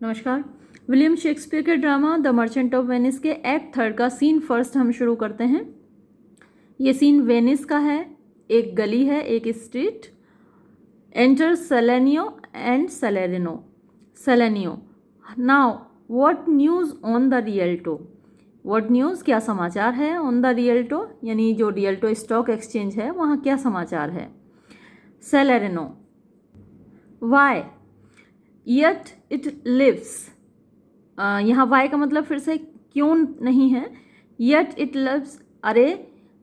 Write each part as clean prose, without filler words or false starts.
नमस्कार। William Shakespeare के drama the merchant of Venice के एक्ट थर्ड का सीन फर्स्ट हम शुरू करते हैं। ये सीन वेनिस का है। एक गली है, एक street. Enter Solanio and Solanio. Now what news on the Rialto. What news, क्या समाचार है। ऑन द रियल्टो यानी जो रियल्टो स्टॉक एक्सचेंज है वहाँ क्या समाचार है। सेलेरिनो, वाई यट इट लिव्स। यहाँ वाई का मतलब फिर से क्यों नहीं है। यट इट लिव्स, अरे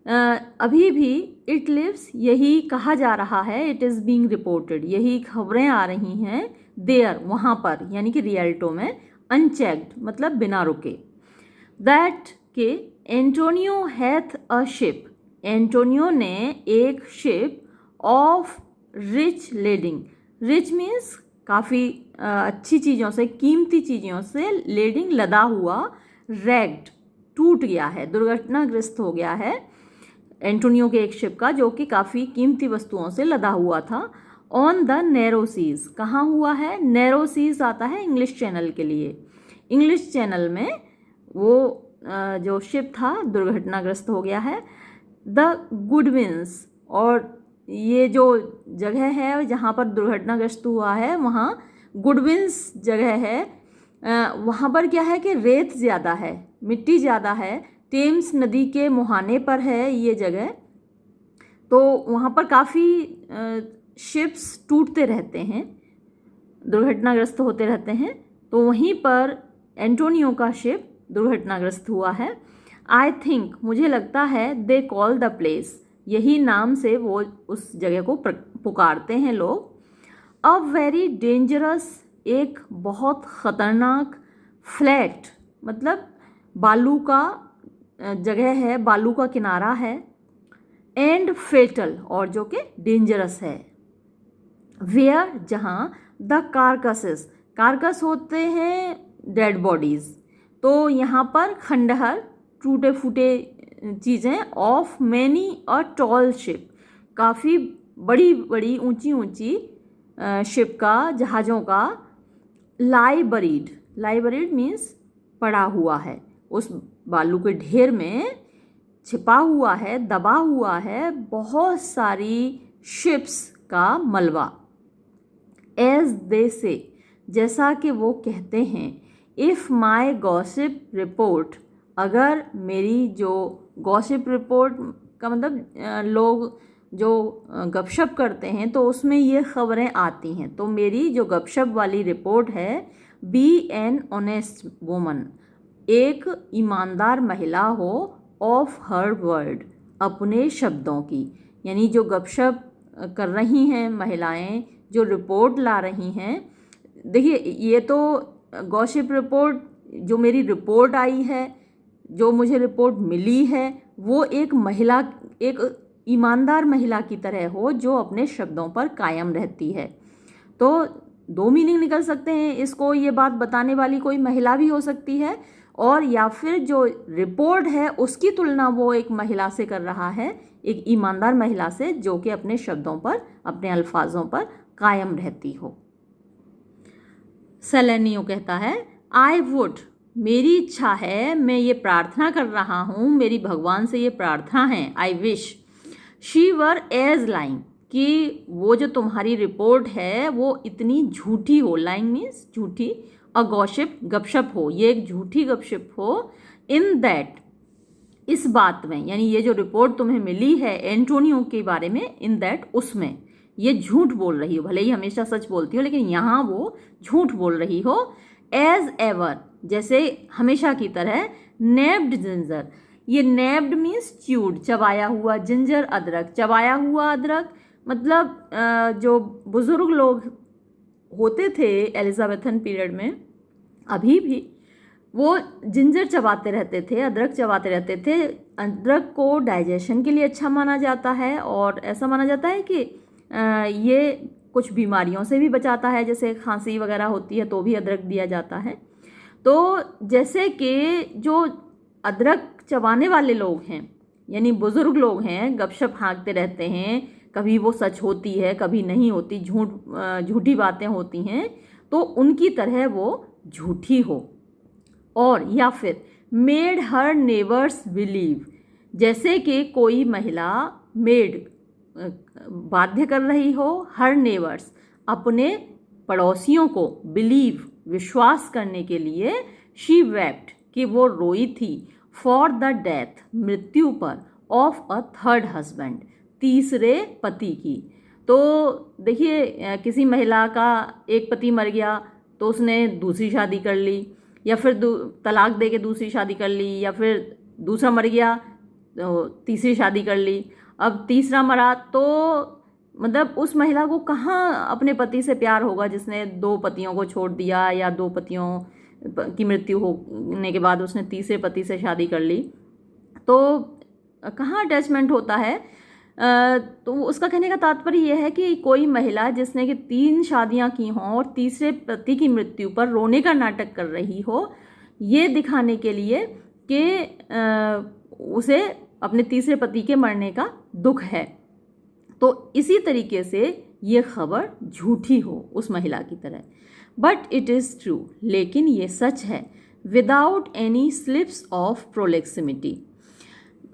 अभी भी इट लिव्स यही कहा जा रहा है। इट इज़ बीइंग रिपोर्टेड, यही खबरें आ रही हैं। देयर, वहाँ पर यानी कि रियल्टो में। अनचेक्ड मतलब बिना रुके। दैट के Antonio hath a ship. Antonio ने एक ship of rich lading. Rich means काफ़ी अच्छी चीज़ों से, कीमती चीज़ों से, लेडिंग लदा हुआ, रैग्ड टूट गया है, दुर्घटनाग्रस्त हो गया है एंटोनियो के एक शिप का, जो कि काफ़ी कीमती वस्तुओं से लदा हुआ था। ऑन द नैरो सीज, कहाँ हुआ है। नैरो सीज आता है इंग्लिश चैनल के लिए। इंग्लिश चैनल में वो जो शिप था दुर्घटनाग्रस्त हो गया है। द गुडविन्स, और ये जो जगह है जहाँ पर दुर्घटनाग्रस्त हुआ है वहाँ गुडविन्स जगह है। वहाँ पर क्या है कि रेत ज़्यादा है, मिट्टी ज़्यादा है। टेम्स नदी के मुहाने पर है ये जगह, तो वहाँ पर काफ़ी शिप्स टूटते रहते हैं, दुर्घटनाग्रस्त होते रहते हैं। तो वहीं पर एंटोनियो का शिप दुर्घटनाग्रस्त हुआ है। आई थिंक, मुझे लगता है, दे कॉल द प्लेस, यही नाम से वो उस जगह को पुकारते हैं लोग। अ वेरी डेंजरस, एक बहुत ख़तरनाक। फ्लैट मतलब बालू का जगह है, बालू का किनारा है। एंड फेटल, और जो कि डेंजरस है। वेयर, जहाँ द कारकसेस, कारकस होते हैं डेड बॉडीज़, तो यहाँ पर खंडहर, टूटे फूटे चीज़ें। Of many a tall ship, काफ़ी बड़ी बड़ी ऊंची ऊंची शिप का, जहाज़ों का। लाई बरीड मीन्स पड़ा हुआ है, उस बालू के ढेर में छिपा हुआ है, दबा हुआ है बहुत सारी शिप्स का मलबा। एज दे से, जैसा कि वो कहते हैं। इफ़ माई गॉसिप रिपोर्ट, अगर मेरी जो गॉसिप रिपोर्ट का मतलब लोग जो गपशप करते हैं तो उसमें ये खबरें आती हैं, तो मेरी जो गपशप वाली रिपोर्ट है। बी एन ऑनेस्ट वुमन, एक ईमानदार महिला हो। ऑफ हर वर्ड, अपने शब्दों की, यानी जो गपशप कर रही हैं महिलाएं, जो रिपोर्ट ला रही हैं। देखिए, ये तो गॉसिप रिपोर्ट, जो मेरी रिपोर्ट आई है, जो मुझे रिपोर्ट मिली है, वो एक महिला, एक ईमानदार महिला की तरह हो जो अपने शब्दों पर कायम रहती है। तो दो मीनिंग निकल सकते हैं इसको, ये बात बताने वाली कोई महिला भी हो सकती है, और या फिर जो रिपोर्ट है उसकी तुलना वो एक महिला से कर रहा है, एक ईमानदार महिला से जो कि अपने शब्दों पर, अपने अल्फाजों पर कायम रहती हो। सेलेनियो कहता है, आई वुड, मेरी इच्छा है, मैं ये प्रार्थना कर रहा हूँ, मेरी भगवान से ये प्रार्थना है। I wish she were as lying, कि वो जो तुम्हारी रिपोर्ट है वो इतनी झूठी हो। लाइंग मीन्स झूठी, अ गॉसिप गपशप हो, ये एक झूठी गपशप हो। इन दैट, इस बात में, यानी ये जो रिपोर्ट तुम्हें मिली है एंटोनियो के बारे में, इन दैट, उसमें ये झूठ बोल रही हो। भले ही हमेशा सच बोलती हो, लेकिन यहाँ वो झूठ बोल रही हो। एज एवर, जैसे हमेशा की तरह। नेब्ड जिंजर, ये नेब्ड मीन्स च्यूड, चबाया हुआ। जिंजर अदरक, चबाया हुआ अदरक मतलब जो बुज़ुर्ग लोग होते थे एलिजाबेथन पीरियड में, अभी भी वो जिंजर चबाते रहते थे, अदरक चबाते रहते थे। अदरक को डाइजेशन के लिए अच्छा माना जाता है, और ऐसा माना जाता है कि ये कुछ बीमारियों से भी बचाता है, जैसे खांसी वगैरह होती है तो भी अदरक दिया जाता है। तो जैसे कि जो अदरक चबाने वाले लोग हैं, यानी बुज़ुर्ग लोग हैं, गपशप हाँकते रहते हैं, कभी वो सच होती है कभी नहीं होती, झूठी बातें होती हैं, तो उनकी तरह वो झूठी हो, और या फिर मेड हर नेबर्स बिलीव, जैसे कि कोई महिला मेड बाध्य कर रही हो हर नेबर्स अपने पड़ोसियों को बिलीव विश्वास करने के लिए, शी वेप्ट कि वो रोई थी, फॉर द डेथ मृत्यु पर, ऑफ अ थर्ड हस्बैंड तीसरे पति की। तो देखिए किसी महिला का एक पति मर गया तो उसने दूसरी शादी कर ली, या फिर तलाक दे के दूसरी शादी कर ली, या फिर दूसरा मर गया तो तीसरी शादी कर ली। अब तीसरा मरा तो मतलब उस महिला को कहाँ अपने पति से प्यार होगा जिसने 2 पतियों को छोड़ दिया, या 2 पतियों की मृत्यु होने के बाद उसने तीसरे पति से शादी कर ली, तो कहाँ अटैचमेंट होता है। तो उसका कहने का तात्पर्य यह है कि कोई महिला जिसने कि 3 शादियां की हों और तीसरे पति की मृत्यु पर रोने का नाटक कर रही हो, ये दिखाने के लिए कि उसे अपने तीसरे पति के मरने का दुख है, तो इसी तरीके से ये खबर झूठी हो उस महिला की तरह। बट इट इज़ ट्रू, लेकिन ये सच है, without any slips of prolixity,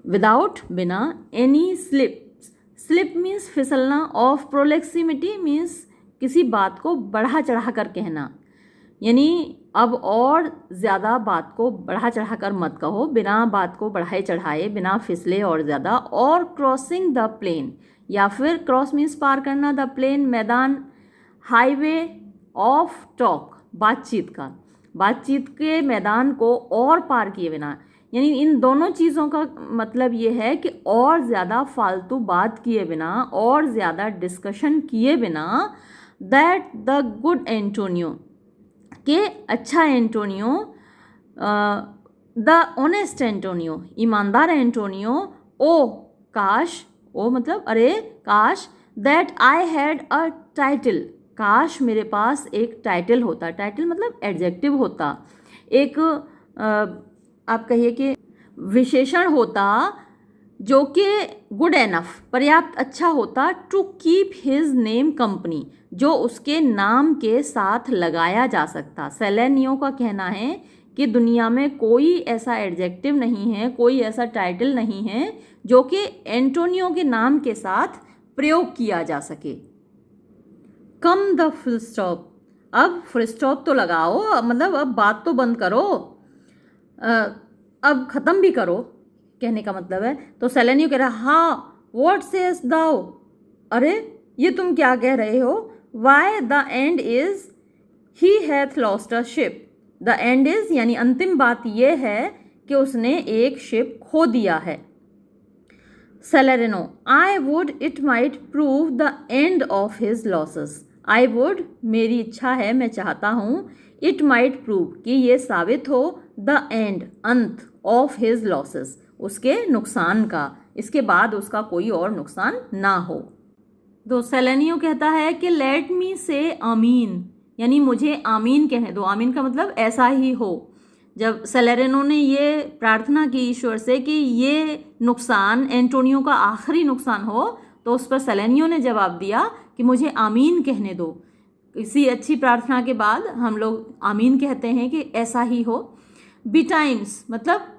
without बिना एनी स्लिप मीन्स फिसलना, ऑफ प्रोलेक्सिमिटी मीन्स किसी बात को बढ़ा चढ़ा कर कहना, यानी अब और ज़्यादा बात को बढ़ा चढ़ा कर मत कहो, बिना बात को बढ़ाए चढ़ाए, बिना फिसले और ज़्यादा। और क्रॉसिंग द प्लेन, या फिर क्रॉस मीन्स पार करना, द प्लेन मैदान, हाईवे ऑफ टॉक बातचीत के मैदान को और पार किए बिना, यानी इन दोनों चीज़ों का मतलब ये है कि और ज़्यादा फालतू बात किए बिना, और ज़्यादा डिस्कशन किए बिना, दैट द गुड एंटोनियो के अच्छा एंटोनियो, द ऑनेस्ट एंटोनियो ईमानदार एंटोनियो, ओ काश, ओ मतलब अरे काश, that I had a title, काश मेरे पास एक टाइटल होता, टाइटल मतलब एडजेक्टिव होता, एक आप कहिए कि विशेषण होता जो कि गुड एनफ पर्याप्त अच्छा होता, to keep his name company जो उसके नाम के साथ लगाया जा सकता। सेलेनियो का कहना है कि दुनिया में कोई ऐसा एडजेक्टिव नहीं है, कोई ऐसा टाइटल नहीं है जो कि एंटोनियो के नाम के साथ प्रयोग किया जा सके। कम द फुल स्टॉप, अब फुल स्टॉप तो लगाओ, मतलब अब बात तो बंद करो, अब ख़त्म भी करो, कहने का मतलब है। तो सेलेनियो कह रहा, हाँ व्हाट सेज दाओ, अरे ये तुम क्या कह रहे हो, why the end is he hath lost a ship, the end is यानी अंतिम बात यह है कि उसने एक शिप खो दिया है। Salarino, I would it might prove the end of his losses, I would मेरी इच्छा है, मैं चाहता हूँ, इट माइट प्रूव कि ये साबित हो, द एंड अंत, ऑफ हिज लॉसेस उसके नुकसान का, इसके बाद उसका कोई और नुकसान ना हो। तो सेलेनियो कहता है कि लेट मी से आमीन, यानी मुझे आमीन कहने दो, आमीन का मतलब ऐसा ही हो। जब सेलेरिनो ने ये प्रार्थना की ईश्वर से कि ये नुकसान एंटोनियो का आखिरी नुकसान हो, तो उस पर सेलेनियो ने जवाब दिया कि मुझे आमीन कहने दो। किसी अच्छी प्रार्थना के बाद हम लोग आमीन कहते हैं कि ऐसा ही हो। बिटाइम्स मतलब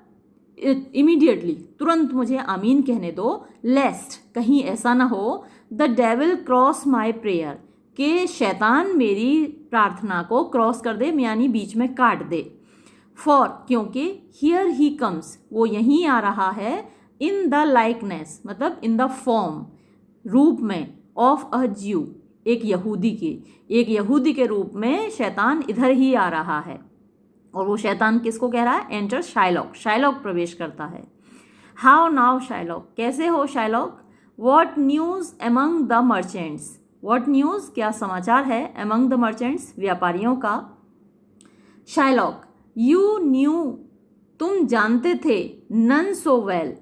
इमीडिएटली, तुरंत मुझे आमीन कहने दो। लेस्ट कहीं ऐसा ना हो, the devil cross my prayer कि शैतान मेरी प्रार्थना को क्रॉस कर दे, यानी बीच में काट दे। फॉर क्योंकि हियर ही कम्स वो यहीं आ रहा है, इन द लाइकनेस मतलब इन द फॉर्म रूप में, ऑफ अ ज्यू एक यहूदी के रूप में शैतान इधर ही आ रहा है। और वो शैतान किसको कह रहा है, एंटर शाइलॉक प्रवेश करता है। हाउ नाउ शाइलॉक, कैसे हो Shylock. What news among the merchants, what news क्या समाचार है, एमंग द मर्चेंट्स व्यापारियों का। शाइलॉक, यू न्यू तुम जानते थे, नन सो वेल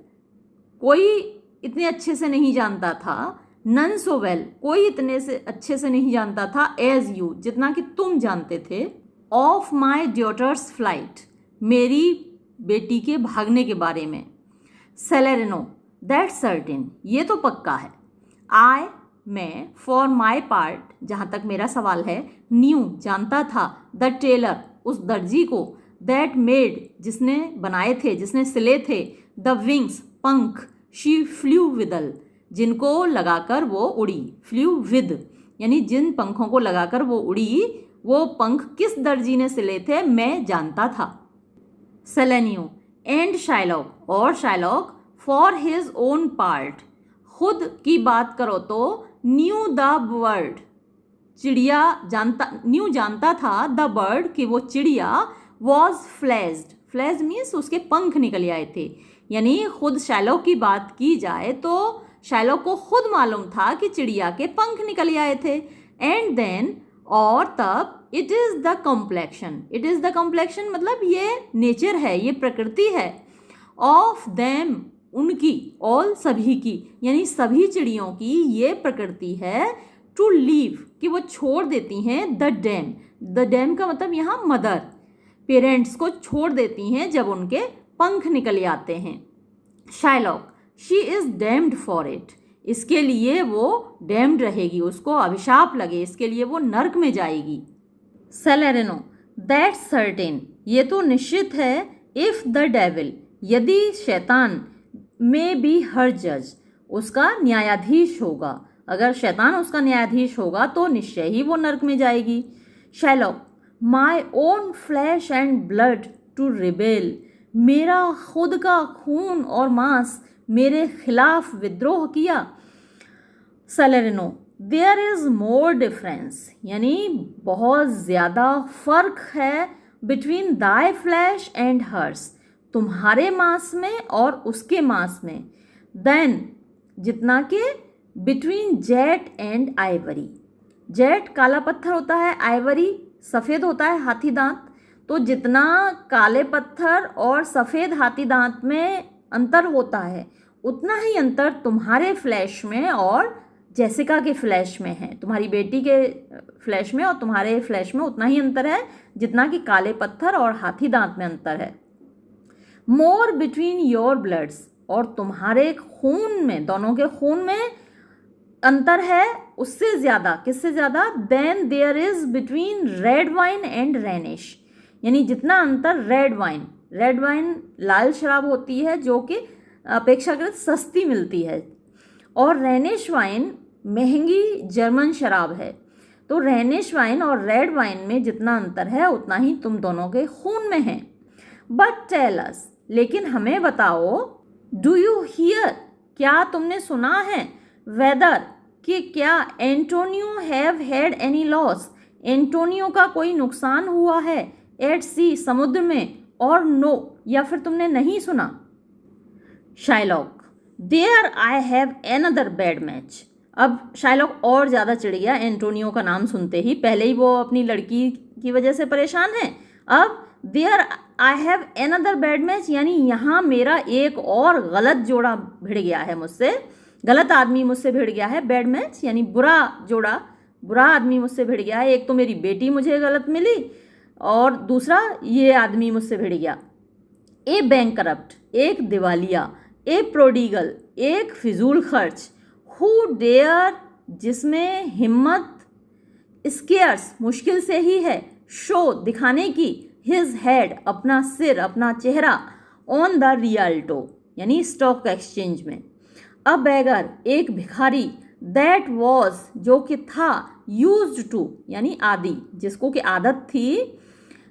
कोई इतने अच्छे से नहीं जानता था, नन सो वेल कोई इतने से अच्छे से नहीं जानता था, एज यू जितना कि तुम जानते थे, ऑफ माई डॉटर्स फ्लाइट मेरी बेटी के भागने के बारे में। सेलेरिनो, दैट सर्टेन ये तो पक्का है। आई मैं फॉर माई पार्ट, जहाँ तक मेरा सवाल है, न्यू जानता था, द टेलर उस दर्जी को, दैट मेड जिसने बनाए थे, जिसने सिले थे, द विंग्स पंख, शी फ्लू विदल जिनको लगाकर वो उड़ी, फ्लू विद यानी जिन पंखों को लगाकर वो उड़ी, वो पंख किस दर्जी ने सिले थे मैं जानता था। सेलेनियो एंड शाइलॉक और Shylock for his own part, खुद की बात करो तो न्यू द बर्ड, चिड़िया जानता था, द बर्ड कि वो चिड़िया, वॉज फ्लेज्ड, फ्लेज्ड मीन्स उसके पंख निकल आए थे, यानी खुद शाइलॉक की बात की जाए तो शाइलॉक को खुद मालूम था कि चिड़िया के पंख निकल आए थे। एंड देन और तब it is the complexion, it is the complexion मतलब ये नेचर है, ये प्रकृति है, ऑफ देम उनकी, ऑल सभी की, यानी सभी चिड़ियों की ये प्रकृति है, टू लीव कि वो छोड़ देती हैं, द डैम, द डैम का मतलब यहाँ मदर, पेरेंट्स को छोड़ देती हैं जब उनके पंख निकल आते हैं। Shylock she is damned for it, इसके लिए वो डैम्ड रहेगी, उसको अभिशाप लगे, इसके लिए वो नर्क में जाएगी। सेलेरिनो दैट सर्टेन, ये तो निश्चित है, इफ़ द डेविल यदि शैतान, में बी हर जज उसका न्यायाधीश होगा, अगर शैतान उसका न्यायाधीश होगा तो निश्चय ही वो नर्क में जाएगी। Shylock my own flesh and blood to rebel, मेरा खुद का खून और मांस मेरे खिलाफ विद्रोह किया। Salarino there is more difference, यानी बहुत ज़्यादा फ़र्क है, between thy flesh and hers, तुम्हारे मांस में और उसके मांस में, देन जितना कि between jet and Ivory, jet काला पत्थर होता है, आइवरी सफ़ेद होता है हाथी दांत, तो जितना काले पत्थर और सफ़ेद हाथी दांत में अंतर होता है उतना ही अंतर तुम्हारे फ्लैश में और जेसिका के फ्लैश में है, तुम्हारी बेटी के फ्लैश में और तुम्हारे फ्लैश में उतना ही अंतर है जितना कि काले पत्थर और हाथी दांत में अंतर है। मोर बिटवीन योर ब्लड्स, और तुम्हारे खून में, दोनों के खून में अंतर है उससे ज़्यादा, किससे ज़्यादा, than there is between red wine and Rhenish, यानी जितना अंतर रेड वाइन लाल शराब होती है जो कि अपेक्षाकृत सस्ती मिलती है, और रेनिश वाइन महंगी जर्मन शराब है, तो रेनिश वाइन और रेड वाइन में जितना अंतर है उतना ही तुम दोनों के खून में है। बट टेल अस, लेकिन हमें बताओ, डू यू हियर, क्या तुमने सुना है, वेदर कि क्या Antonio have had any loss, Antonio का कोई नुकसान हुआ है, एट सी समुद्र में, और नो या फिर तुमने नहीं सुना। Shylock there I have another bad match, अब शाइलॉक और ज़्यादा चिढ़ गया एंटोनियो का नाम सुनते ही, पहले ही वो अपनी लड़की की वजह से परेशान है, अब there I have another bad match, यानी यहाँ मेरा एक और गलत जोड़ा भिड़ गया है मुझसे, गलत आदमी मुझसे भिड़ गया है, बैड मैच यानी बुरा जोड़ा, बुरा आदमी मुझसे भिड़ गया है, एक तो मेरी बेटी मुझे गलत मिली और दूसरा ये आदमी मुझसे भिड़ गया। ए बैंकरप्ट, एक दिवालिया, ए प्रोडिगल, एक फिजूल खर्च, हु डेयर, जिसमें हिम्मत, स्केयर्स, मुश्किल से ही है, शो, दिखाने की, हिज हेड, अपना सिर, अपना चेहरा, ऑन द रियल्टो यानी स्टॉक एक्सचेंज में, अ बेगर, एक भिखारी, दैट वॉज, जो कि था, यूज्ड टू यानी आदि, जिसको कि आदत थी,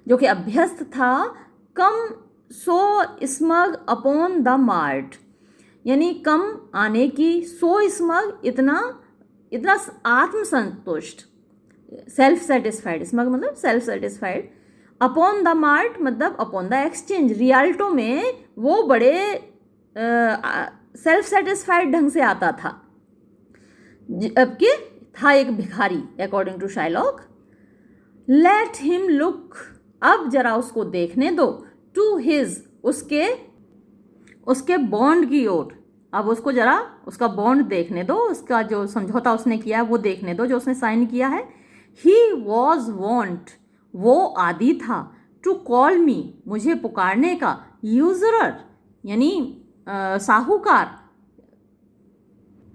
जो कि अभ्यस्त था, कम सो स्मग अपॉन द मार्ट, यानी कम आने की, सो स्मग इतना आत्मसंतुष्ट, सेल्फ सेटिस्फाइड, स्मग मतलब self satisfied, upon the mart मतलब अपॉन द एक्सचेंज, रियल्टो में वो बड़े सेल्फ सेटिस्फाइड ढंग से आता था, जबकि था एक भिखारी, according to Shylock. Let him look, अब जरा उसको देखने दो, टू हिज, उसके बॉन्ड की ओर, अब उसको जरा उसका बॉन्ड देखने दो, उसका जो समझौता उसने किया है वो देखने दो, जो उसने साइन किया है। ही वॉज वॉन्ट, वो आदि था, टू कॉल मी, मुझे पुकारने का, यूजरर यानी साहूकार,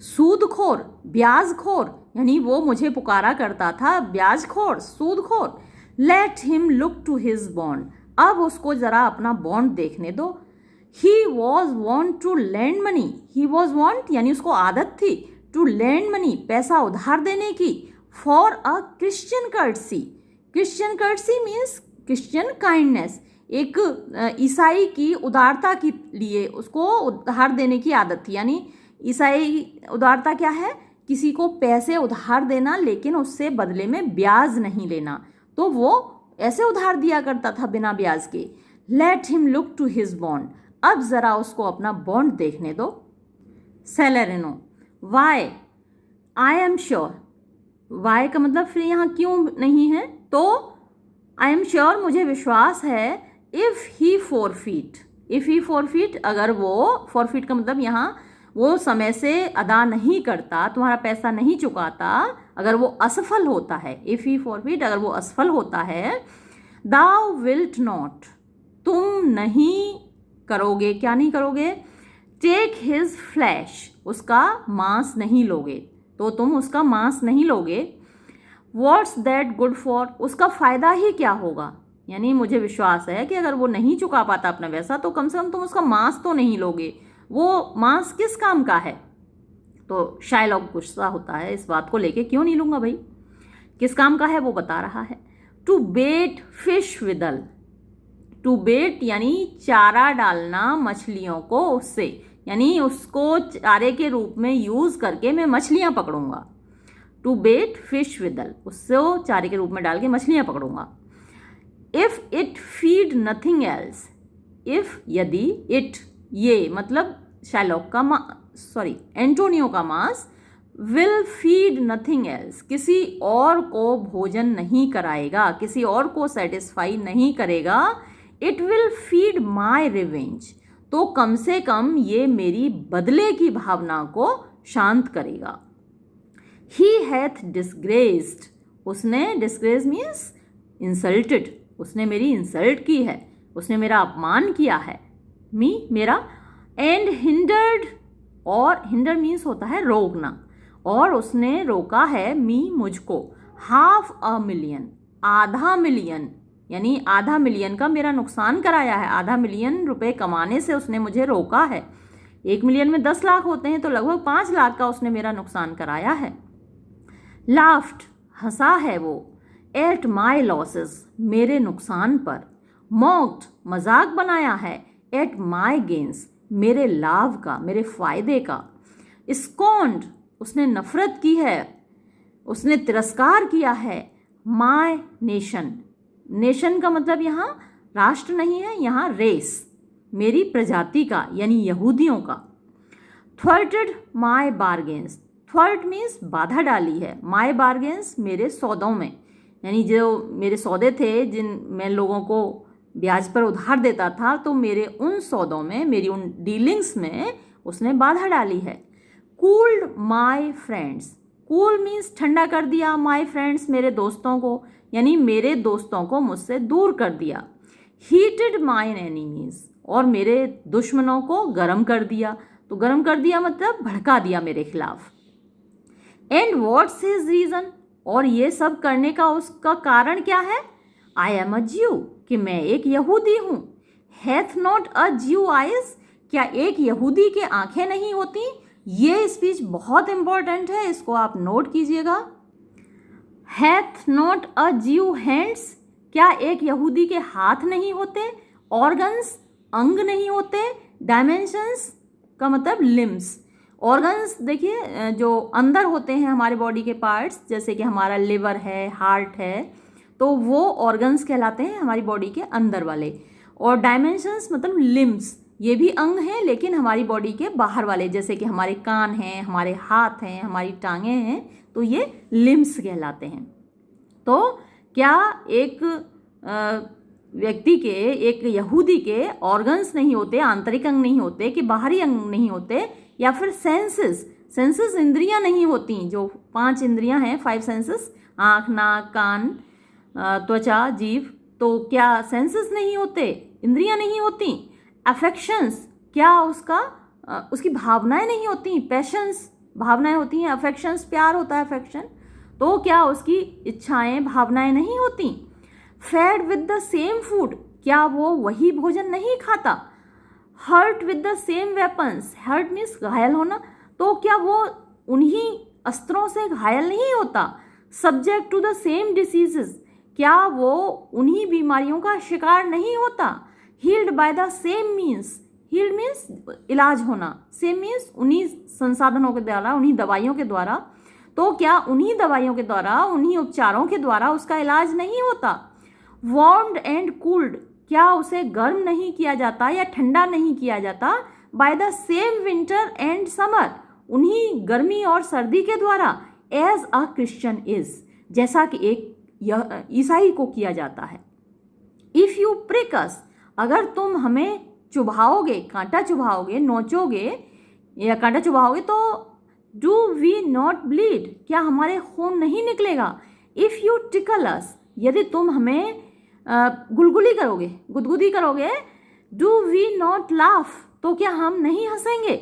सूदखोर, ब्याजखोर, यानी वो मुझे पुकारा करता था ब्याजखोर, सूदखोर। Let him look to his bond, अब उसको जरा अपना बॉन्ड देखने दो। He was wont to lend money, he was wont यानी उसको आदत थी, टू लैंड मनी पैसा उधार देने की, for a Christian courtesy, Christian courtesy means Christian kindness, एक ईसाई की उदारता के लिए उसको उधार देने की आदत थी। यानी ईसाई उदारता क्या है, किसी को पैसे उधार देना लेकिन उससे बदले में ब्याज नहीं लेना, तो वो ऐसे उधार दिया करता था बिना ब्याज के। Let him look to his bond, अब ज़रा उसको अपना बॉन्ड देखने दो। Salarino, why, I am sure, why का मतलब फिर यहाँ क्यों नहीं है, तो आई एम श्योर मुझे विश्वास है, if he forfeit, if he forfeit अगर वो, फॉरफीट का मतलब यहाँ वो समय से अदा नहीं करता, तुम्हारा पैसा नहीं चुकाता, अगर वो असफल होता है, इफ़ ही फॉरफीट अगर वो असफल होता है, दाउ विल्ट नॉट, तुम नहीं करोगे, क्या नहीं करोगे, टेक हिज फ्लैश, उसका मांस नहीं लोगे, तो तुम उसका मांस नहीं लोगे। व्हाट्स दैट गुड फॉर, उसका फ़ायदा ही क्या होगा, यानी मुझे विश्वास है कि अगर वो नहीं चुका पाता अपना पैसा तो कम से कम तुम उसका मांस तो नहीं लोगे, वो मांस किस काम का है। तो शायलॉक गुस्सा होता है इस बात को लेके, क्यों नहीं लूँगा भाई, किस काम का है वो बता रहा है। To bet fish विदल, to bet यानी चारा डालना मछलियों को उससे, यानी उसको चारे के रूप में यूज़ करके मैं मछलियाँ पकड़ूंगा। टू बेट फिश विदल, उससे चारे के रूप में डाल के मछलियाँ पकड़ूंगा। If it feed nothing else, if यदि, इट ये मतलब शायलॉक का एंटोनियो का मांस, विल फीड नथिंग एल्स किसी और को भोजन नहीं कराएगा, किसी और को सेटिस्फाई नहीं करेगा, it will feed my revenge, तो कम से कम ये मेरी बदले की भावना को शांत करेगा। ही हैथ डिस्ग्रेस्ड, उसने, डिस्ग्रेस मीन्स इंसल्टेड, उसने मेरी इंसल्ट की है, उसने मेरा अपमान किया है, मी मेरा, एंड हिंडर्ड, और हिंडर मीन्स होता है रोकना, और उसने रोका है मी मुझको, $500,000 आधा मिलियन, यानी आधा मिलियन का मेरा नुकसान कराया है, आधा मिलियन रुपए कमाने से उसने मुझे रोका है। 1 मिलियन में 10 लाख होते हैं तो लगभग 5 लाख का उसने मेरा नुकसान कराया है। लाफ्ट, हंसा है वो, एट माई लॉसेस, मेरे नुकसान पर, मॉक्ड, मजाक बनाया है, एट माई गेन्स, मेरे लाभ का, मेरे फायदे का। स्कॉन्ड, उसने नफरत की है, उसने तिरस्कार किया है, माई नेशन, नेशन का मतलब यहाँ राष्ट्र नहीं है, यहाँ रेस, मेरी प्रजाति का यानी यहूदियों का। थ्वर्टेड माई बार्गेन्स, थ्वर्ट मीन्स बाधा डाली है, माई बार्गेन्स मेरे सौदों में, यानी जो मेरे सौदे थे जिन मैं लोगों को ब्याज पर उधार देता था, तो मेरे उन सौदों में, मेरी उन डीलिंग्स में उसने बाधा डाली है। Cooled my friends, cool means ठंडा कर दिया, माई फ्रेंड्स मेरे दोस्तों को, यानी मेरे दोस्तों को मुझसे दूर कर दिया। हीटेड माइन एनिमीज, और मेरे दुश्मनों को गर्म कर दिया, तो गर्म कर दिया मतलब भड़का दिया मेरे खिलाफ। एंड व्हाट्स हिज रीज़न, और ये सब करने का उसका कारण क्या है। आई एम अ ज्यू, कि मैं एक यहूदी हूँ। हैथ नॉट अ ज्यू आइज, क्या एक यहूदी के आंखें नहीं होती। ये स्पीच बहुत इंपॉर्टेंट है, इसको आप नोट कीजिएगा। हैथ नॉट अ ज्यू हैंड्स, क्या एक यहूदी के हाथ नहीं होते। ऑर्गन्स, अंग नहीं होते। डायमेंशंस का मतलब लिम्स, ऑर्गन्स देखिए जो अंदर होते हैं हमारे बॉडी के पार्ट्स, जैसे कि हमारा लिवर है, हार्ट है, तो वो ऑर्गन्स कहलाते हैं हमारी बॉडी के अंदर वाले। और डायमेंशंस मतलब लिम्स, ये भी अंग हैं लेकिन हमारी बॉडी के बाहर वाले, जैसे कि हमारे कान हैं, हमारे हाथ हैं, हमारी टांगें हैं, तो ये लिम्स कहलाते हैं। तो क्या एक व्यक्ति के, एक यहूदी के ऑर्गन्स नहीं होते, आंतरिक अंग नहीं होते, कि बाहरी अंग नहीं होते, या फिर सेंसेस, सेंसेस इंद्रियां नहीं होती, जो 5 इंद्रियां हैं, 5 सेंसेस, आँख, नाक, कान, त्वचा, जीभ, तो क्या सेंसेस नहीं होते, इंद्रियां नहीं होती। अफेक्शंस, क्या उसकी भावनाएं नहीं होती। पैशंस, भावनाएं होती हैं, अफेक्शंस प्यार होता है, अफेक्शन, तो क्या उसकी इच्छाएं भावनाएं नहीं होती? Fed with the same food, क्या वो वही भोजन नहीं खाता? Hurt with the same weapons, hurt means घायल होना, तो क्या वो उन्हीं अस्त्रों से घायल नहीं होता? Subject to the same diseases, क्या वो उन्हीं बीमारियों का शिकार नहीं होता? Healed by the same means, healed means इलाज होना, सेम मीन्स उन्हीं संसाधनों के द्वारा, उन्हीं दवाइयों के द्वारा, तो क्या उन्हीं दवाइयों के द्वारा, उन्हीं उपचारों के द्वारा उसका इलाज नहीं होता? वार्म्ड एंड कूल्ड, क्या उसे गर्म नहीं किया जाता या ठंडा नहीं किया जाता? Bye the same winter and summer, उन्हीं गर्मी और सर्दी के द्वारा। एज अ क्रिश्चियन इज, जैसा कि एक ईसाई को किया जाता है। इफ यू प्रिक अस, अगर तुम हमें चुभाओगे, कांटा चुभाओगे, नोचोगे या कांटा चुभाओगे, तो डू वी नॉट ब्लीड, क्या हमारे खून नहीं निकलेगा? इफ यू टिकल अस, यदि तुम हमें गुलगुली करोगे, गुदगुदी करोगे, डू वी नॉट लाफ, तो क्या हम नहीं हंसेंगे?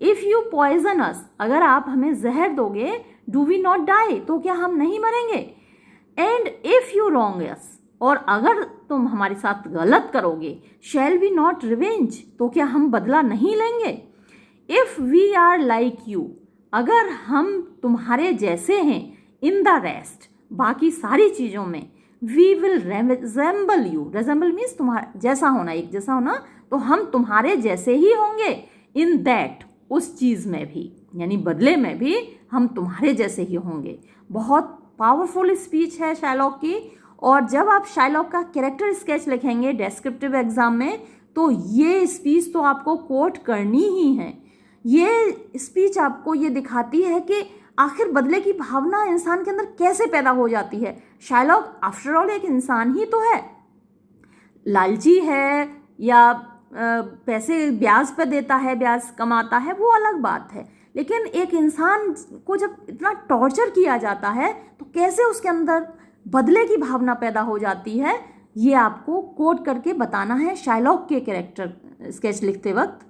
इफ यू पॉइजन अस, अगर आप हमें जहर दोगे, डू वी नॉट डाई, तो क्या हम नहीं मरेंगे? एंड इफ यू रॉन्ग अस, और अगर तुम हमारे साथ गलत करोगे, शैल वी नॉट रिवेंज, तो क्या हम बदला नहीं लेंगे? If we are like you, अगर हम तुम्हारे जैसे हैं, इन द रेस्ट, बाकी सारी चीज़ों में, वी विल रेजेंबल यू, रेजेंबल मीन्स तुम्हारा जैसा होना, एक जैसा होना, तो हम तुम्हारे जैसे ही होंगे। इन दैट, उस चीज़ में भी, यानी बदले में भी हम तुम्हारे जैसे ही होंगे। बहुत पावरफुल स्पीच है शाइलॉक की, और जब आप शाइलॉक का कैरेक्टर स्केच लिखेंगे डेस्क्रिप्टिव एग्जाम में, तो ये स्पीच तो आपको कोट करनी ही है। ये स्पीच आपको ये दिखाती है कि आखिर बदले की भावना इंसान के अंदर कैसे पैदा हो जाती है। शाइलॉक आफ्टर ऑल एक इंसान ही तो है, लालची है या पैसे ब्याज पर देता है, ब्याज कमाता है, वो अलग बात है, लेकिन एक इंसान को जब इतना टॉर्चर किया जाता है तो कैसे उसके अंदर बदले की भावना पैदा हो जाती है, ये आपको कोट करके बताना है शाइलॉक के कैरेक्टर स्केच लिखते वक्त।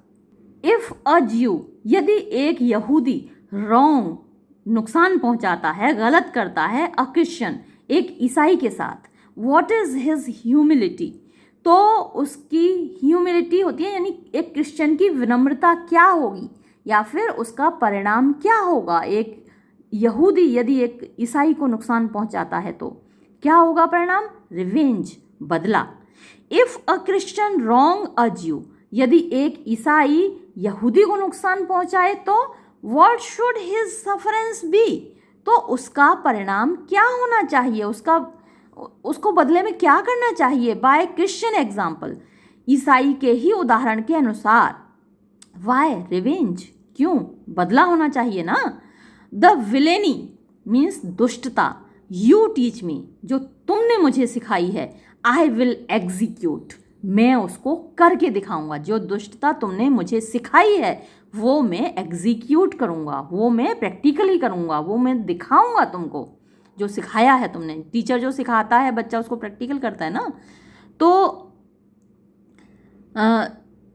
इफ़ अ ज्यू, यदि एक यहूदी रॉन्ग, नुकसान पहुंचाता है, गलत करता है, अ क्रिश्चियन, एक ईसाई के साथ, व्हाट इज़ हिज ह्यूमिलिटी, तो उसकी ह्यूमिलिटी होती है, यानी एक क्रिश्चियन की विनम्रता क्या होगी, या फिर उसका परिणाम क्या होगा। एक यहूदी यदि एक ईसाई को नुकसान पहुंचाता है तो क्या होगा परिणाम? रिवेंज, बदला। इफ़ अ क्रिश्चियन रॉन्ग अ ज्यू, यदि एक ईसाई यहूदी को नुकसान पहुंचाए तो व्हाट शुड हिज सफरेंस बी, तो उसका परिणाम क्या होना चाहिए, उसको बदले में क्या करना चाहिए। बाय क्रिश्चियन एग्जाम्पल, ईसाई के ही उदाहरण के अनुसार। वाई रिवेंज, क्यों? बदला होना चाहिए ना। द विलेनी मीन्स दुष्टता, यू टीच मी, जो तुमने मुझे सिखाई है, आई विल एग्जीक्यूट, मैं उसको करके दिखाऊंगा। जो दुष्टता तुमने मुझे सिखाई है वो मैं एग्जीक्यूट करूंगा, वो मैं प्रैक्टिकली करूंगा, वो मैं दिखाऊंगा तुमको जो सिखाया है तुमने। टीचर जो सिखाता है बच्चा उसको प्रैक्टिकल करता है ना। तो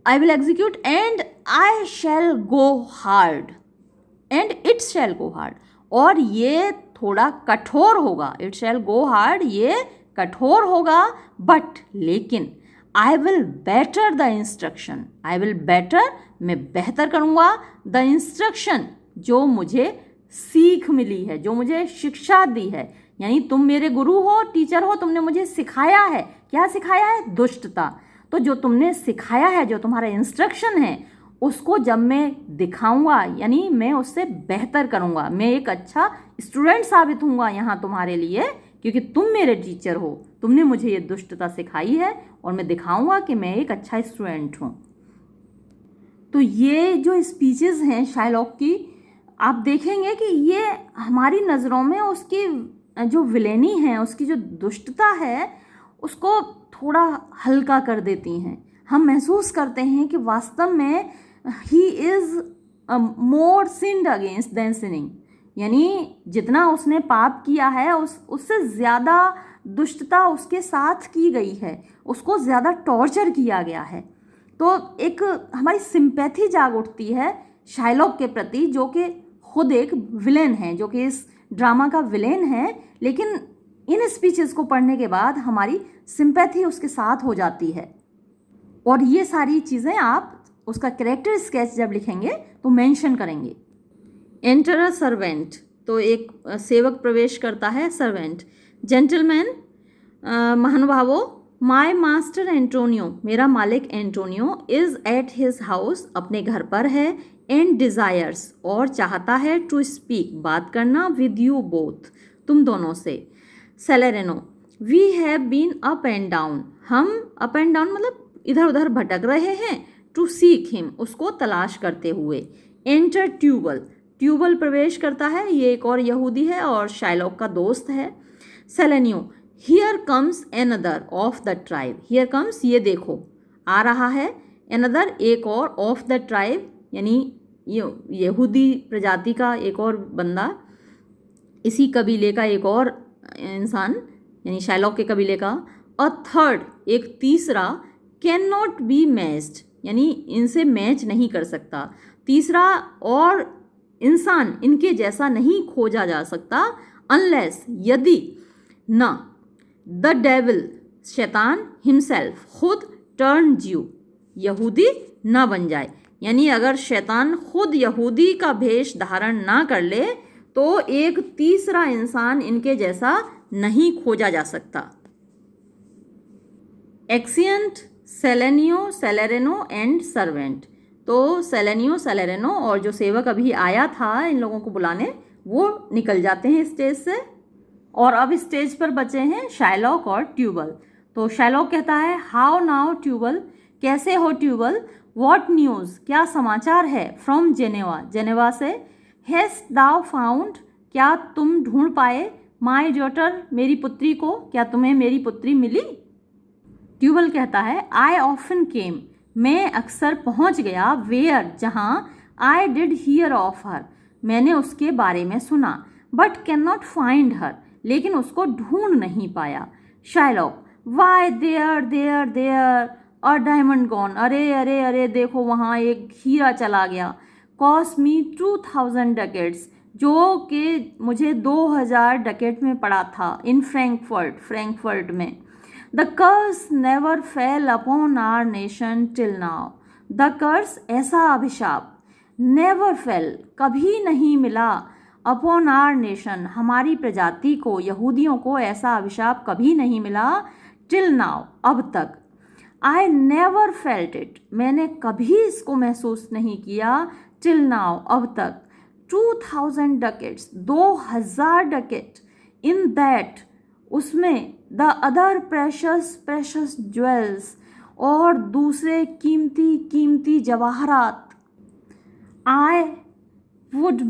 I will execute and I shall go hard, and it shall go hard, और ये थोड़ा कठोर होगा। इट शैल गो हार्ड, ये कठोर होगा, बट लेकिन I will better the instruction, I will better, मैं बेहतर करूँगा, द इंस्ट्रक्शन, जो मुझे सीख मिली है, जो मुझे शिक्षा दी है। यानी तुम मेरे गुरु हो, टीचर हो, तुमने मुझे सिखाया है। क्या सिखाया है? दुष्टता। तो जो तुमने सिखाया है, जो तुम्हारा इंस्ट्रक्शन है, उसको जब मैं दिखाऊंगा, यानी मैं उससे बेहतर करूंगा, मैं एक अच्छा स्टूडेंट साबित होऊंगा यहाँ तुम्हारे लिए, क्योंकि तुम मेरे टीचर हो, तुमने मुझे ये दुष्टता सिखाई है, और मैं दिखाऊंगा कि मैं एक अच्छा स्टूडेंट हूँ। तो ये जो स्पीचेस हैं शाइलॉक की, आप देखेंगे कि ये हमारी नज़रों में उसकी जो विलेनी है, उसकी जो दुष्टता है, उसको थोड़ा हल्का कर देती हैं। हम महसूस करते हैं कि वास्तव में he is more sinned against than sinning, यानी जितना उसने पाप किया है उससे ज़्यादा दुष्टता उसके साथ की गई है, उसको ज़्यादा टॉर्चर किया गया है। तो एक हमारी सिंपैथी जाग उठती है शाइलॉक के प्रति, जो कि खुद एक विलेन है, जो कि इस ड्रामा का विलेन है, लेकिन इन स्पीचेस को पढ़ने के बाद हमारी सिंपैथी उसके साथ हो जाती है। और ये सारी चीज़ें आप उसका कैरेक्टर स्केच जब लिखेंगे तो मेंशन करेंगे। एंटर अ सर्वेंट, तो एक सेवक प्रवेश करता है। सर्वेंट, जेंटलमैन, महानुभावों, माय मास्टर एंटोनियो, मेरा मालिक Antonio, is at his house, अपने घर पर है, एंड डिज़ायर्स, और चाहता है, टू स्पीक, बात करना, विद यू बोथ, तुम दोनों से। Salarino, we have been up and down, हम अप एंड डाउन मतलब इधर उधर भटक रहे हैं, टू सीक हिम, उसको तलाश करते हुए। एंटर ट्यूबल, ट्यूबल प्रवेश करता है, ये एक और यहूदी है और शाइलॉक का दोस्त है। Solanio, here comes another of the tribe, here comes, ये देखो, आ रहा है, एनदर, एक और, ऑफ द ट्राइब यानी यहूदी प्रजाति का एक और बंदा, इसी कबीले का एक और इंसान यानी शाइलॉक के कबीले का। अ थर्ड, एक तीसरा, कैन नॉट बी मैच्ड यानी इनसे मैच नहीं कर सकता, तीसरा और इंसान इनके जैसा नहीं खोजा जा सकता, अनलेस, यदि, न, द डेविल, शैतान, हिमसेल्फ, खुद, टर्न ज्यू, यहूदी न बन जाए, यानी अगर शैतान खुद यहूदी का वेश धारण ना कर ले तो एक तीसरा इंसान इनके जैसा नहीं खोजा जा सकता। एक्सिएंट, सेलेनियो, सेलेरेनो एंड सर्वेंट, तो सेलेनियो, सेलेरेनो और जो सेवक अभी आया था इन लोगों को बुलाने, वो निकल जाते हैं स्टेज से, और अब स्टेज पर बचे हैं शाइलॉक और ट्यूबल। तो शाइलॉक कहता है, हाउ नाउ ट्यूबल, कैसे हो ट्यूबल, व्हाट न्यूज़, क्या समाचार है, फ्रॉम जेनेवा, जेनेवा से, हैस्ट दाउ फाउंड, क्या तुम ढूंढ पाए, माई डॉटर, मेरी पुत्री को, क्या तुम्हें मेरी पुत्री मिली। ट्यूबल कहता है, आई ऑफन केम, मैं अक्सर पहुंच गया, वेयर, जहां, I did hear of her, मैंने उसके बारे में सुना, but cannot find her, लेकिन उसको ढूंढ नहीं पाया। Shylock, why there there there a diamond gone, अरे अरे अरे देखो वहाँ एक हीरा चला गया। कॉस्ट मी 2000 डकेट्स, जो कि मुझे 2000 डकेट में पड़ा था, इन फ्रैंकफर्ट, फ्रैंकफर्ट में। The curse never fell upon our nation till now, the curse, ऐसा अभिशाप, नेवर फेल, कभी नहीं मिला, अपॉन आर नेशन, हमारी प्रजाति को, यहूदियों को ऐसा अभिशाप कभी नहीं मिला, टिल नाउ, अब तक। आई नेवर फेल्ट इट, मैंने कभी इसको महसूस नहीं किया, टिल नाउ, अब तक। 2000 डकेट्स, 2000 डकेट, इन दैट, उसमें, the other precious precious jewels, और दूसरे कीमती कीमती जवाहरात। I would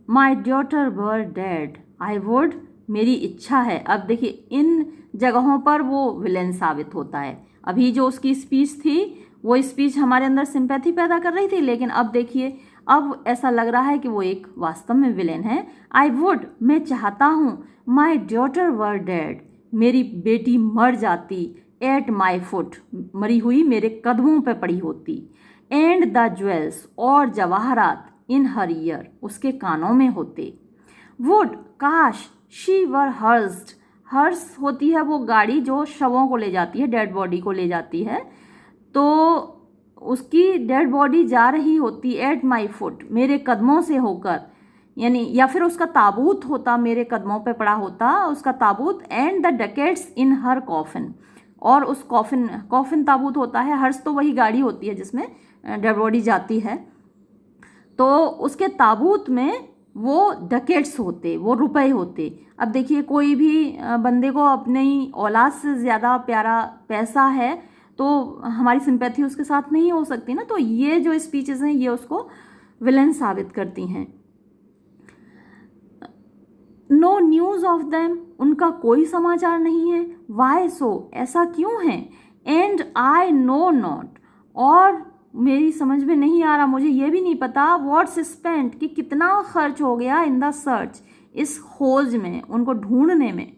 my daughter were dead, I would, मेरी इच्छा है। अब देखिए इन जगहों पर वो विलेन साबित होता है। अभी जो उसकी स्पीच थी वो स्पीच हमारे अंदर सिंपैथी पैदा कर रही थी, लेकिन अब देखिए अब ऐसा लग रहा है कि वो एक वास्तव में विलेन है। आई वुड, मैं चाहता हूँ, माई डॉटर वर डेड, मेरी बेटी मर जाती, एट माई फुट, मरी हुई मेरे कदमों पे पड़ी होती, एंड द ज्वेल्स, और जवाहरात, इन हर ईयर, उसके कानों में होते। वुड, काश, शी वर हर्स्ड, हर्स होती है वो गाड़ी जो शवों को ले जाती है, डेड बॉडी को ले जाती है, तो उसकी डेड बॉडी जा रही होती, एट माई फुट, मेरे कदमों से होकर, यानी या फिर उसका ताबूत होता, मेरे कदमों पे पड़ा होता उसका ताबूत, and the ducats in her coffin, और उस कॉफिन, कॉफिन ताबूत होता है, हर्स तो वही गाड़ी होती है जिसमें डेड बॉडी जाती है, तो उसके ताबूत में वो डकेट्स होते, वो रुपए होते। अब देखिए कोई भी बंदे को अपनी औलाद से ज़्यादा प्यारा पैसा है तो हमारी सिंपैथी उसके साथ नहीं हो सकती ना, तो ये जो स्पीचेस हैं ये उसको विलेन साबित करती हैं। नो न्यूज़ ऑफ देम, उनका कोई समाचार नहीं है। वाई सो, ऐसा क्यों है। एंड आई नो नॉट, और मेरी समझ में नहीं आ रहा, मुझे ये भी नहीं पता, व्हाट्स स्पेंट, कि कितना खर्च हो गया, इन द सर्च, इस खोज में, उनको ढूंढने में।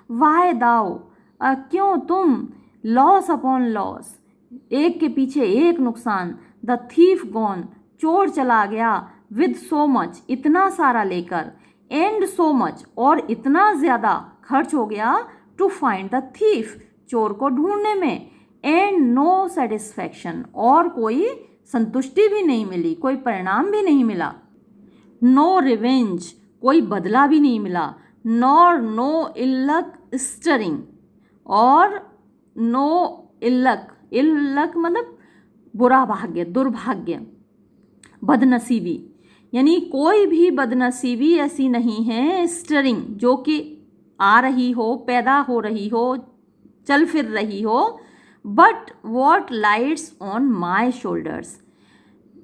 वाई दाओ, क्यों तुम, लॉस अपॉन लॉस, एक के पीछे एक नुकसान, द थीफ गॉन, चोर चला गया, विद सो मच, इतना सारा लेकर, एंड सो मच, और इतना ज़्यादा खर्च हो गया, टू फाइंड द थीफ, चोर को ढूंढने में, एंड नो सेटिस्फैक्शन, और कोई संतुष्टि भी नहीं मिली, कोई परिणाम भी नहीं मिला, नो रिवेंज, कोई बदला भी नहीं मिला, नॉर नो इल्लक स्टरिंग, और नो इल्लक, इल्लक मतलब बुरा भाग्य, दुर्भाग्य, बदनसीबी, यानी कोई भी बदनसीबी ऐसी नहीं है, स्टरिंग, जो कि आ रही हो, पैदा हो रही हो, चल फिर रही हो, but what lights on my shoulders,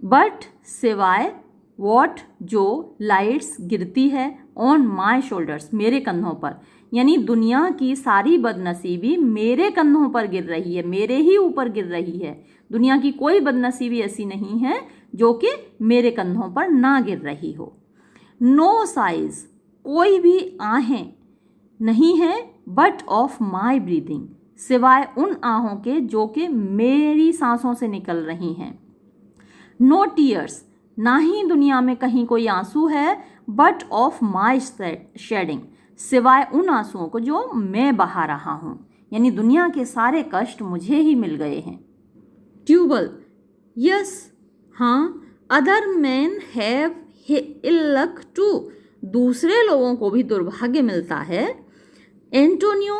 but सिवाय वॉट, जो लाइट्स गिरती है, ऑन माई शोल्डर्स, मेरे कंधों पर, यानी दुनिया की सारी बदनसीबी मेरे कंधों पर गिर रही है, मेरे ही ऊपर गिर रही है, दुनिया की कोई बदनसीबी ऐसी नहीं है जो कि मेरे कंधों पर ना गिर रही हो। नो साइज, कोई भी आहें नहीं है, बट ऑफ माई ब्रीदिंग, सिवाय उन आहों के जो कि मेरी सांसों से निकल रही हैं। नो टीयर्स, ना ही दुनिया में कहीं कोई आंसू है, बट ऑफ माई शेडिंग, सिवाय उन आंसुओं को जो मैं बहा रहा हूँ, यानी दुनिया के सारे कष्ट मुझे ही मिल गए हैं। ट्यूबल, यस, हाँ, other man have ill luck too, दूसरे लोगों को भी दुर्भाग्य मिलता है। Antonio,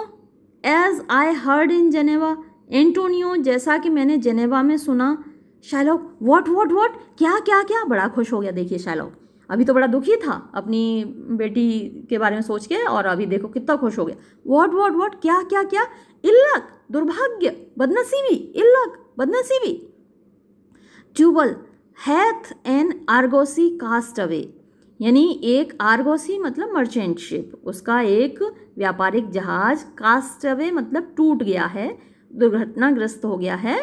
as I heard in Geneva, Antonio, जैसा कि मैंने जेनेवा में सुना। शाइलॉक, व्हाट व्हाट व्हाट, क्या क्या क्या, बड़ा खुश हो गया। देखिए शाइलॉक अभी तो बड़ा दुखी था अपनी बेटी के बारे में सोच के, और अभी देखो कितना खुश हो गया। व्हाट व्हाट व्हाट, क्या क्या क्या, इल्लक, दुर्भाग्य, बदनसीबी, इल्लक, बदनसीबी। Tubal, hath an argosy cast away, यानी एक आर्गोसी मतलब मर्चेंट शिप, उसका एक व्यापारिक जहाज, कास्ट अवे मतलब टूट गया है, दुर्घटनाग्रस्त हो गया है।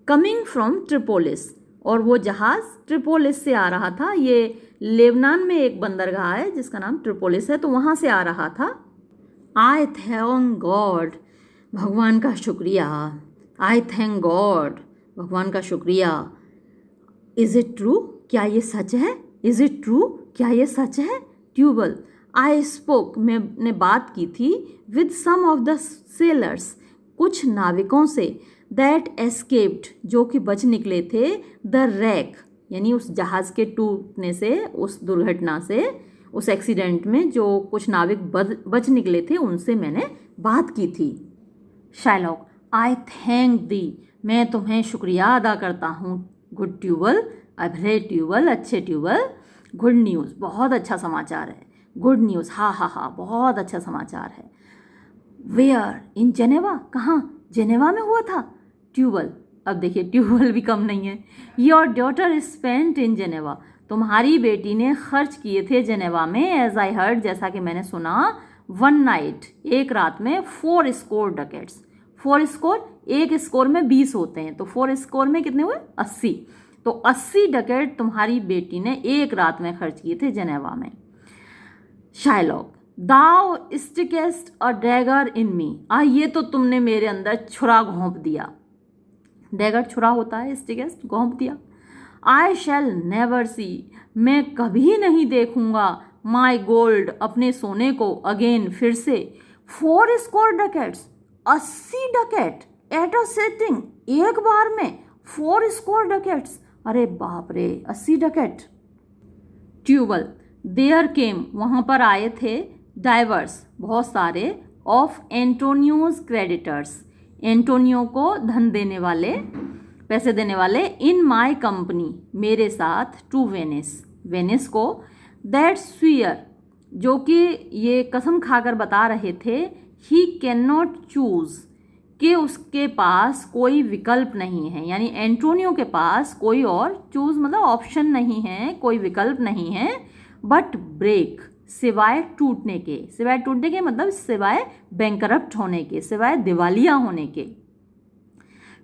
कमिंग फ्रॉम ट्रिपोलिस, और वो जहाज़ ट्रिपोलिस से आ रहा था। ये लेबनान में एक बंदरगाह है जिसका नाम ट्रिपोलिस है, तो वहाँ से आ रहा था। आई थैंक गॉड, भगवान का शुक्रिया। आई थैंक गॉड, भगवान का शुक्रिया। इज़ इट ट्रू, क्या ये सच है? इज़ इट ट्रू, क्या ये सच है? ट्यूबल, आई स्पोक, मैंने बात की थी, with some of the sailors, कुछ नाविकों से, दैट एस्केप्ड, जो कि बच निकले थे, द रैक, यानी उस जहाज़ के टूटने से, उस दुर्घटना से, उस एक्सीडेंट में जो कुछ नाविक बच निकले थे, उनसे मैंने बात की थी। शाइलॉक, आई थैंक दी, मैं तुम्हें शुक्रिया अदा करता हूँ। गुड ट्यूबल, अभरे ट्यूबल, अच्छे ट्यूबल। गुड न्यूज़, बहुत अच्छा समाचार है। गुड न्यूज़, हाँ हाँ हाँ, बहुत अच्छा समाचार है। वेयर, इन जेनेवा, कहाँ? जेनेवा में हुआ था। ट्यूबल, अब देखिए ट्यूबल भी कम नहीं है। Your daughter spent in Geneva, तुम्हारी बेटी ने खर्च किए थे जेनेवा में, एज आई हर्ड, जैसा कि मैंने सुना, वन नाइट, एक रात में, 4 स्कोर डकेट्स। 4 स्कोर, एक स्कोर में 20 होते हैं, तो 4 स्कोर में कितने हुए? 80। तो 80 डकेट तुम्हारी बेटी ने एक रात में खर्च किए थे जेनेवा में। शाइलॉक, दाउ स्टिकेस्ट अ डैगर इन मी, ये तो तुमने मेरे अंदर छुरा घोंप दिया। डैगर छुरा होता है, स्टिकेस्ट घोंप दिया। आई शैल नेवर सी, मैं कभी नहीं देखूंगा, माई गोल्ड, अपने सोने को, अगेन, फिर से। 4 score ducats, 80 ducat at a sitting, एक बार में 4 स्कोर डकेट्स, अरे बाप रे, 80 डकेट। ट्यूबल, देयर केम, वहाँ पर आए थे, डाइवर्स, बहुत सारे, ऑफ एंटोनियोज क्रेडिटर्स, एंटोनियो को धन देने वाले, पैसे देने वाले, इन माई कंपनी, मेरे साथ, टू वेनिस, वेनिस को, दैट स्वीयर, जो कि ये कसम खाकर बता रहे थे, ही कैन नॉट चूज़, कि उसके पास कोई विकल्प नहीं है, यानी एंटोनियो के पास कोई और चूज़ मतलब ऑप्शन नहीं है, कोई विकल्प नहीं है, बट ब्रेक, सिवाय टूटने के, सिवाय टूटने के मतलब सिवाय बैंकरप्ट होने के, सिवाय दिवालिया होने के।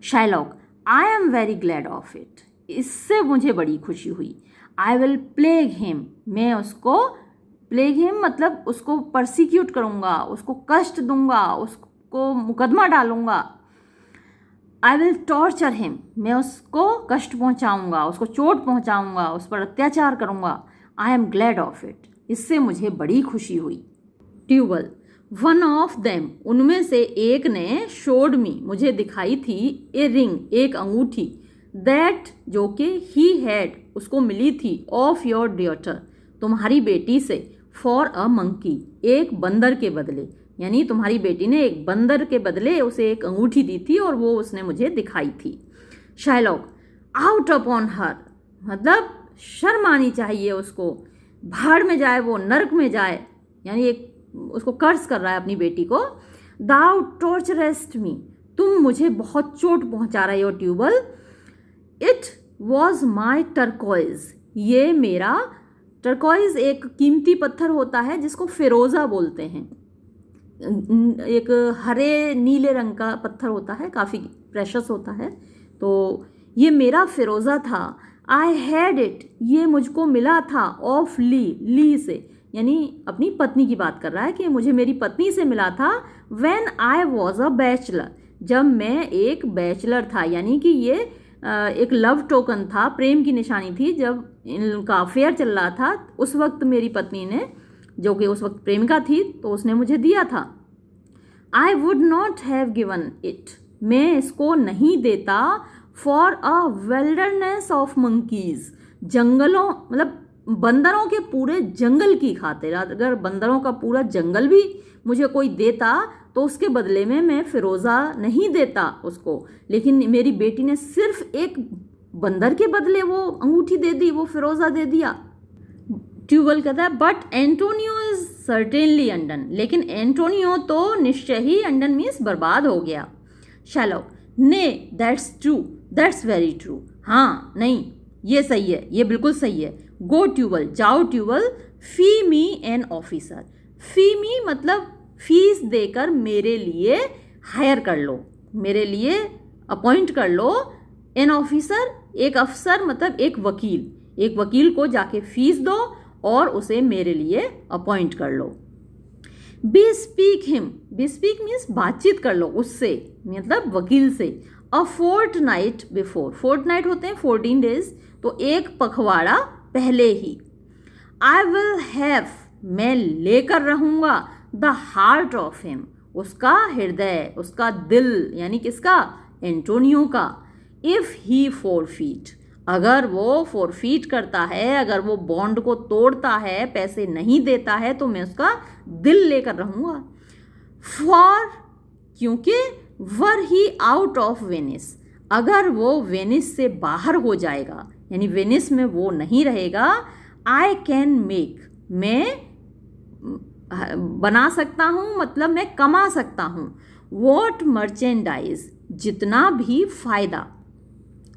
Shylock, I am very glad of it, इससे मुझे बड़ी खुशी हुई। आई विल प्लेग हिम, मैं उसको, प्लेग हिम मतलब उसको परसिक्यूट करूँगा, उसको कष्ट दूंगा, उसको मुकदमा डालूंगा। आई विल टॉर्चर हिम, मैं उसको कष्ट पहुंचाऊंगा, उसको चोट पहुंचाऊंगा, उस पर अत्याचार करूंगा। I am glad of it, इससे मुझे बड़ी खुशी हुई। ट्यूबल, वन ऑफ देम, उनमें से एक ने, शोड मी, मुझे दिखाई थी, ए रिंग, एक अंगूठी, दैट, जो कि ही हैड, उसको मिली थी, ऑफ योर डॉटर, तुम्हारी बेटी से, फॉर अ मंकी, एक बंदर के बदले, यानी तुम्हारी बेटी ने एक बंदर के बदले उसे एक अंगूठी दी थी और वो उसने मुझे दिखाई थी। शाइलॉक, आउट अपॉन हर, मतलब शर्म आनी चाहिए उसको, भाड़ में जाए वो, नरक में जाए, यानी एक उसको कर्ज कर रहा है अपनी बेटी को। दाउ टॉर्चरेस्ट मी, तुम मुझे बहुत चोट पहुंचा रहे हो Tubal. It was my turquoise, ये मेरा, टर्कॉइज एक कीमती पत्थर होता है जिसको फिरोज़ा बोलते हैं, एक हरे नीले रंग का पत्थर होता है, काफ़ी प्रेशस होता है, तो ये मेरा फिरोज़ा था। आई हैड इट, ये मुझको मिला था, ऑफ ली, ली से, यानी अपनी पत्नी की बात कर रहा है कि मुझे मेरी पत्नी से मिला था। When I was a bachelor, जब मैं एक बैचलर था, यानी कि ये एक लव टोकन था, प्रेम की निशानी थी, जब इनका अफेयर चल रहा था उस वक्त मेरी पत्नी ने, जो कि उस वक्त प्रेमिका थी, तो उसने मुझे दिया था। I would not have given it, मैं इसको नहीं देता, for a wilderness of monkeys, जंगलों, मतलब बंदरों के पूरे जंगल की खातिर। अगर बंदरों का पूरा जंगल भी मुझे कोई देता तो उसके बदले में मैं फिरोज़ा नहीं देता उसको, लेकिन मेरी बेटी ने सिर्फ एक बंदर के बदले वो अंगूठी दे दी, वो फिरोज़ा दे दिया। ट्यूबल कहता है बट एंटोनियो इज सर्टेनली अंडन, लेकिन एंटोनियो तो निश्चय ही, अंडन मीन्स बर्बाद हो गया। शैलोक, ने, that's true, that's very true, हाँ नहीं ये सही है, ये बिल्कुल सही है। गो ट्यूबल, जाओ Tubal, fee me an officer, fee me मतलब फीस देकर मेरे लिए हायर कर लो, मेरे लिए अपॉइंट कर लो, एन ऑफिसर, एक अफसर मतलब एक वकील, एक वकील को जाके फीस दो और उसे मेरे लिए अपॉइंट कर लो। बेस्पीक हिम, बेस्पीक मीन्स बातचीत कर लो उससे, मतलब वकील से। अ फोर्टनाइट बिफोर, फोर्टनाइट होते हैं 14 डेज, तो एक पखवाड़ा पहले ही। आई विल हैव, मैं लेकर रहूँगा, द हार्ट ऑफ हिम, उसका हृदय, उसका दिल, यानी किसका, एंटोनियो का। इफ़ ही फोरफीट, अगर वो फोरफीट करता है, अगर वो बॉन्ड को तोड़ता है, पैसे नहीं देता है, तो मैं उसका दिल लेकर रहूँगा। फॉर, क्योंकि, वर ही आउट ऑफ वेनिस, अगर वो वेनिस से बाहर हो जाएगा, यानी वेनिस में वो नहीं रहेगा। आई कैन मेक, मैं बना सकता हूँ, मतलब मैं कमा सकता हूँ। वॉट मर्चेंडाइज, जितना भी फ़ायदा।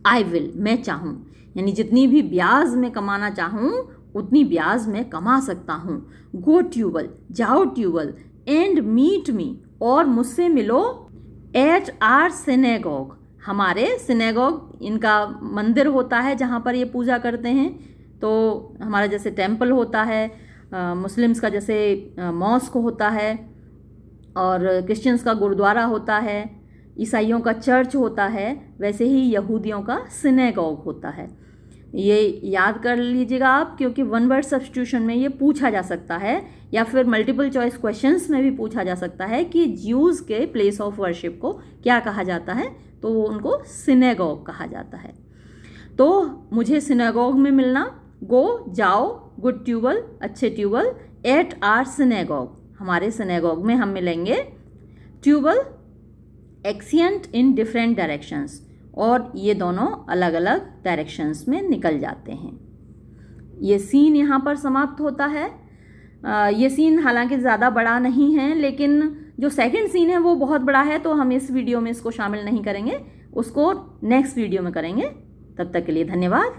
आई विल, मैं चाहूँ, यानी जितनी भी ब्याज मैं कमाना चाहूँ उतनी ब्याज मैं कमा सकता हूँ। गो ट्यूबल, जाओ ट्यूबल, एंड मीट मी, और मुझसे मिलो, एट आर सिनेगॉग, हमारे सिनेगॉग, इनका मंदिर होता है जहाँ पर ये पूजा करते हैं, तो हमारा जैसे टेम्पल होता है, मुस्लिम्स का जैसे मॉस्क होता है, और क्रिश्चियंस का गुरुद्वारा होता है, ईसाइयों का चर्च होता है, वैसे ही यहूदियों का सिनेगॉग होता है। ये याद कर लीजिएगा आप, क्योंकि वन वर्ड सब्स्टिट्यूशन में ये पूछा जा सकता है, या फिर मल्टीपल चॉइस क्वेश्चंस में भी पूछा जा सकता है कि ज्यूज़ के प्लेस ऑफ वर्शिप को क्या कहा जाता है, तो उनको सिनेगॉग कहा जाता है। तो मुझे सिनेगॉग में मिलना, गो, जाओ, गुड ट्यूबल, अच्छे ट्यूबल, एट आर सिनेगॉग, हमारे सिनेगॉग में हम मिलेंगे। ट्यूबल, एक्सिएंट इन डिफरेंट डायरेक्शंस, और ये दोनों अलग अलग डायरेक्शंस में निकल जाते हैं। ये सीन यहाँ पर समाप्त होता है। ये सीन हालांकि ज़्यादा बड़ा नहीं है, लेकिन जो सेकंड सीन है वो बहुत बड़ा है, तो हम इस वीडियो में इसको शामिल नहीं करेंगे, उसको नेक्स्ट वीडियो में करेंगे। तब तक के लिए धन्यवाद।